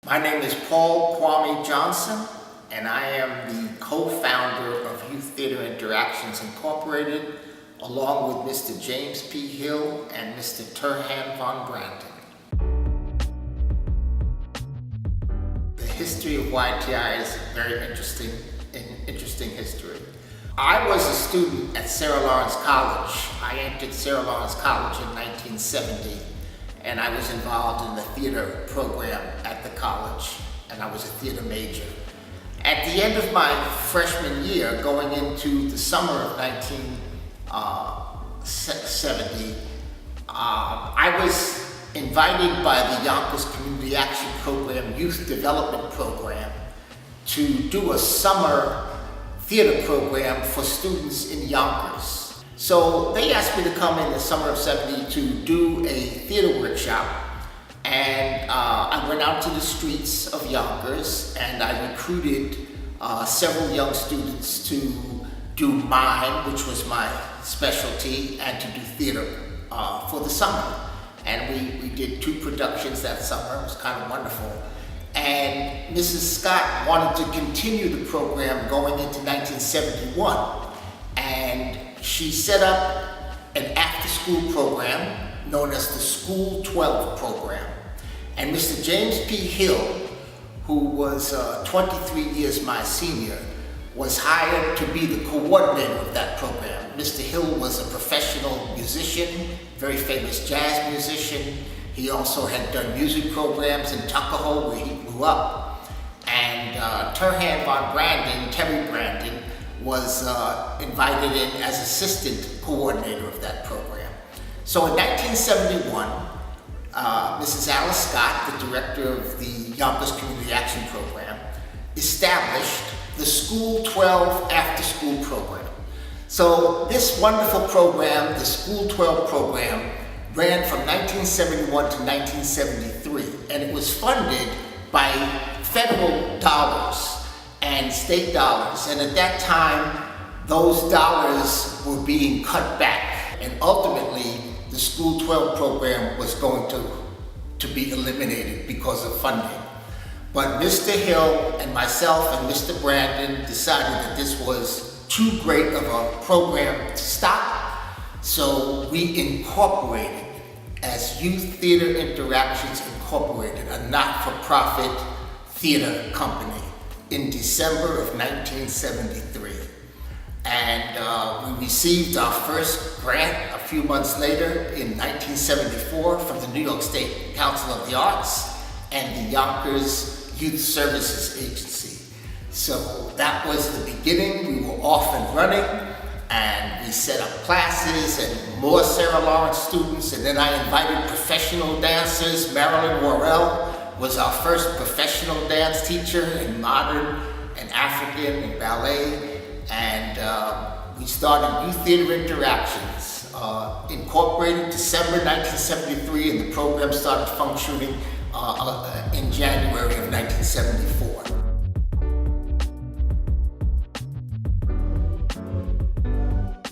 My name is Paul Kwame Johnson, and I am the co-founder of Youth Theater Interactions Incorporated, along with Mr. James P. Hill and Mr. Turhan von Brandon. The history of YTI is a very interesting history. I was a student at Sarah Lawrence College. I entered Sarah Lawrence College in 1970. And I was involved in the theater program at the college, and I was a theater major. At the end of my freshman year, going into the summer of 1970, I was invited by the Yonkers Community Action Program Youth Development Program to do a summer theater program for students in Yonkers. So they asked me to come in the summer of '70 to do a theater workshop, and I went out to the streets of Yonkers and I recruited several young students to do mime, which was my specialty, and to do theater for the summer. And we did 2 productions that summer. It was kind of wonderful. And Mrs. Scott wanted to continue the program going into 1971. And she set up an after-school program known as the School 12 program. And Mr. James P. Hill, who was 23 years my senior, was hired to be the coordinator of that program. Mr. Hill was a professional musician, very famous jazz musician. He also had done music programs in Tuckahoe, where he grew up. And Turhan von Brandon, Terry Brandon, was invited in as assistant coordinator of that program. So in 1971, Mrs. Alice Scott, the director of the Yonkers Community Action Program, established the School 12 after-school program. So this wonderful program, the School 12 program, ran from 1971 to 1973, and it was funded by federal dollars and state dollars, and at that time those dollars were being cut back, and ultimately the School 12 program was going to be eliminated because of funding. But Mr. Hill and myself and Mr. Brandon decided that this was too great of a program to stop, so we incorporated as Youth Theater Interactions Incorporated, a not-for-profit theater company, in December of 1973. And we received our first grant a few months later in 1974 from the New York State Council of the Arts and the Yonkers Youth Services Agency. So that was the beginning. We were off and running, and we set up classes and more Sarah Lawrence students, and then I invited professional dancers. Marilyn Worrell was our first professional dance teacher in modern and African and ballet, and we started Youth Theater Interactions, incorporated December 1973, and the program started functioning in January of 1974.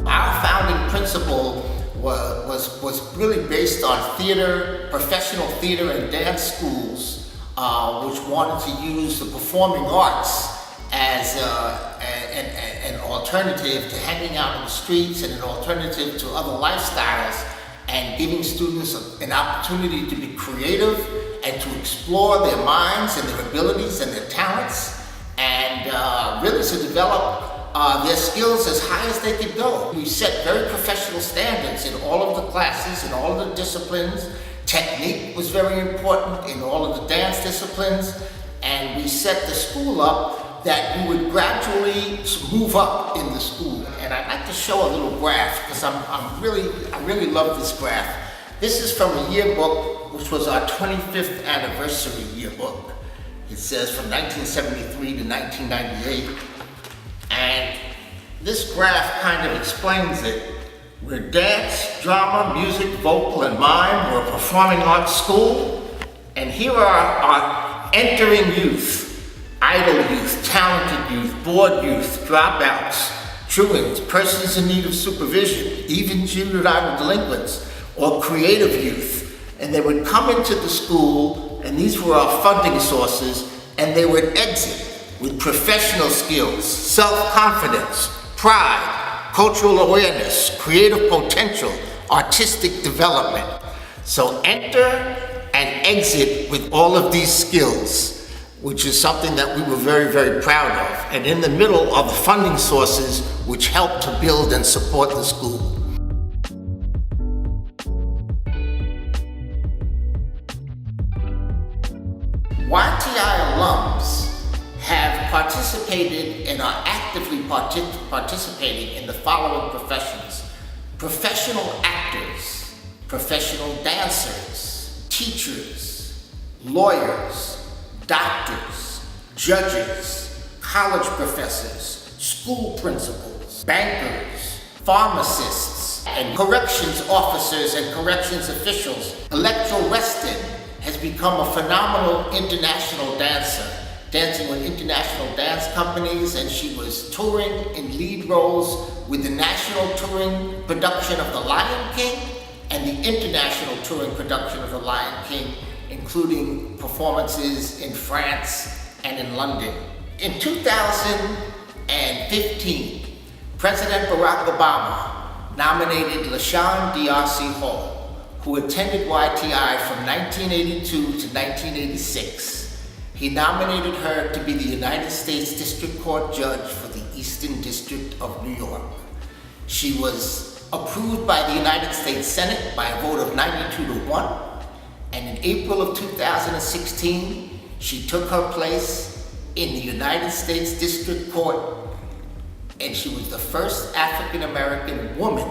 Our founding principle was really based on theater, professional theater and dance schools, which wanted to use the performing arts as an alternative to hanging out in the streets and an alternative to other lifestyles, and giving students an opportunity to be creative and to explore their minds and their abilities and their talents, and really to develop their skills as high as they could go. We set very professional standards in all of the classes, in all of the disciplines. Technique was very important in all of the dance disciplines, and we set the school up that you would gradually move up in the school. And I'd like to show a little graph, because I really love this graph. This is from a yearbook, which was our 25th anniversary yearbook. It says from 1973 to 1998. And this graph kind of explains it. We're dance, drama, music, vocal, and mime. We're a performing arts school. And here are our entering youth, idle youth, talented youth, bored youth, dropouts, truants, persons in need of supervision, even juvenile delinquents, or creative youth. And they would come into the school and these were our funding sources, and they would exit with professional skills, self-confidence, pride, cultural awareness, creative potential, artistic development. So enter and exit with all of these skills, which is something that we were very, very proud of. And in the middle are the funding sources which help to build and support the school. YTI alums have participated and are actively participating in the following professions: professional actors, professional dancers, teachers, lawyers, doctors, judges, college professors, school principals, bankers, pharmacists, and corrections officers and corrections officials. Electra Weston has become a phenomenal international dancer, dancing with international dance companies, and she was touring in lead roles with the national touring production of The Lion King and the international touring production of The Lion King, including performances in France and in London. In 2015, President Barack Obama nominated LaShawn D'Arcy Hall, who attended YTI from 1982 to 1986. He nominated her to be the United States District Court Judge for the Eastern District of New York. She was approved by the United States Senate by a vote of 92-1, and in April of 2016, she took her place in the United States District Court, and she was the first African-American woman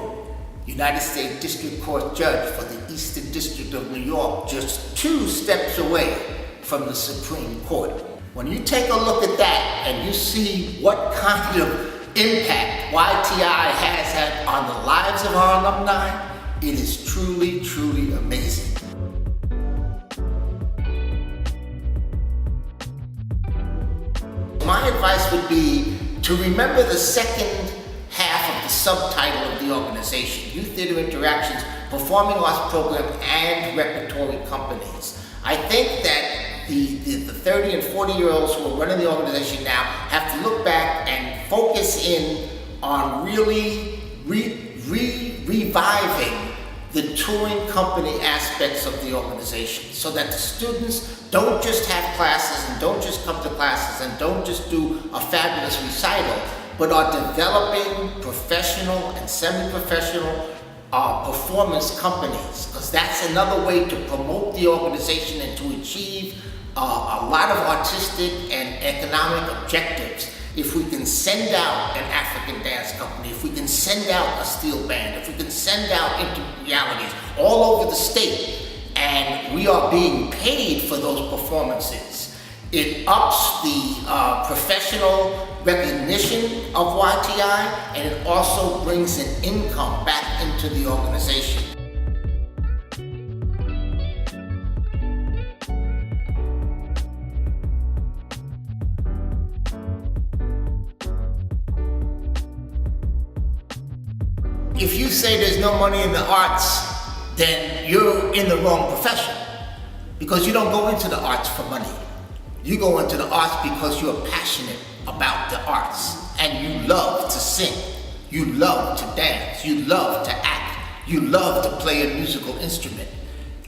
United States District Court Judge for the Eastern District of New York, just 2 steps away from the Supreme Court. When you take a look at that and you see what kind of impact YTI has had on the lives of our alumni, it is truly, truly amazing. My advice would be to remember the second half of the subtitle of the organization: Youth Theater Interactions, Performing Arts Program, and Repertory Companies. I think that the 30 and 40-year-olds who are running the organization now have to look back and focus in on really reviving the touring company aspects of the organization, so that the students don't just have classes and don't just come to classes and don't just do a fabulous recital, but are developing professional and semi-professional performance companies, because that's another way to promote the organization and to achieve a lot of artistic and economic objectives. If we can send out an African dance company, if we can send out a steel band, if we can send out realities all over the state, and we are being paid for those performances, it ups the professional recognition of YTI, and it also brings an income back into the organization. If you say there's no money in the arts, then you're in the wrong profession, because you don't go into the arts for money. You go into the arts because you're passionate about the arts, and you love to sing, you love to dance, you love to act, you love to play a musical instrument.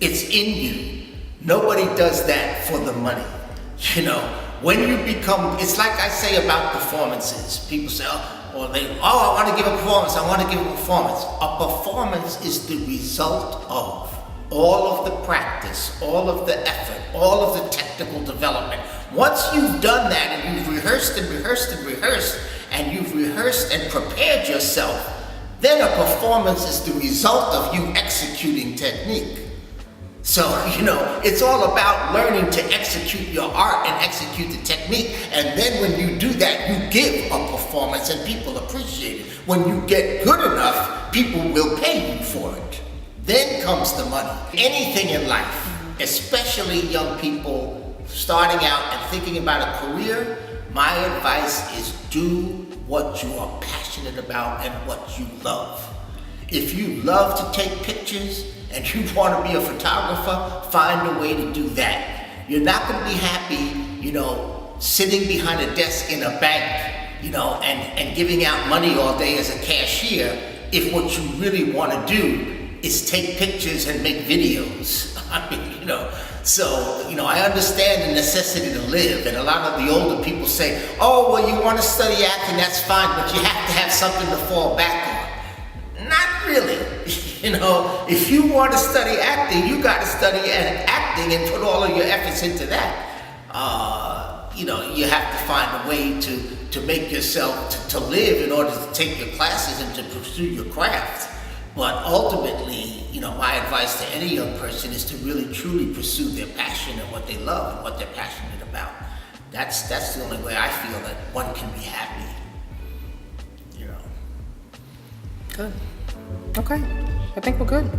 It's in you. Nobody does that for the money. You know, when you become, it's like I say about performances. People say, I want to give a performance, I want to give a performance. A performance is the result of all of the practice, all of the effort, all of the technical development. Once you've done that and you've rehearsed and rehearsed and rehearsed, and you've rehearsed and prepared yourself, then a performance is the result of you executing technique. So, you know, it's all about learning to execute your art and execute the technique, and then when you do that, you give a performance and people appreciate it. When you get good enough, people will pay you for it. Then comes the money. Anything in life, especially young people starting out and thinking about a career, my advice is do what you are passionate about and what you love. If you love to take pictures and you want to be a photographer, find a way to do that. you're not going to be happy, sitting behind a desk in a bank, and giving out money all day as a cashier if what you really want to do is take pictures and make videos. I mean, I understand the necessity to live, and a lot of the older people say, oh, well, you want to study acting, that's fine, but you have to have something to fall back on. Not really. If you want to study acting, you got to study acting and put all of your efforts into that. You have to find a way to make yourself to live in order to take your classes and to pursue your craft. But ultimately, my advice to any young person is to really truly pursue their passion and what they love and what they're passionate about. That's the only way I feel that one can be happy. Good. Okay. I think we're good.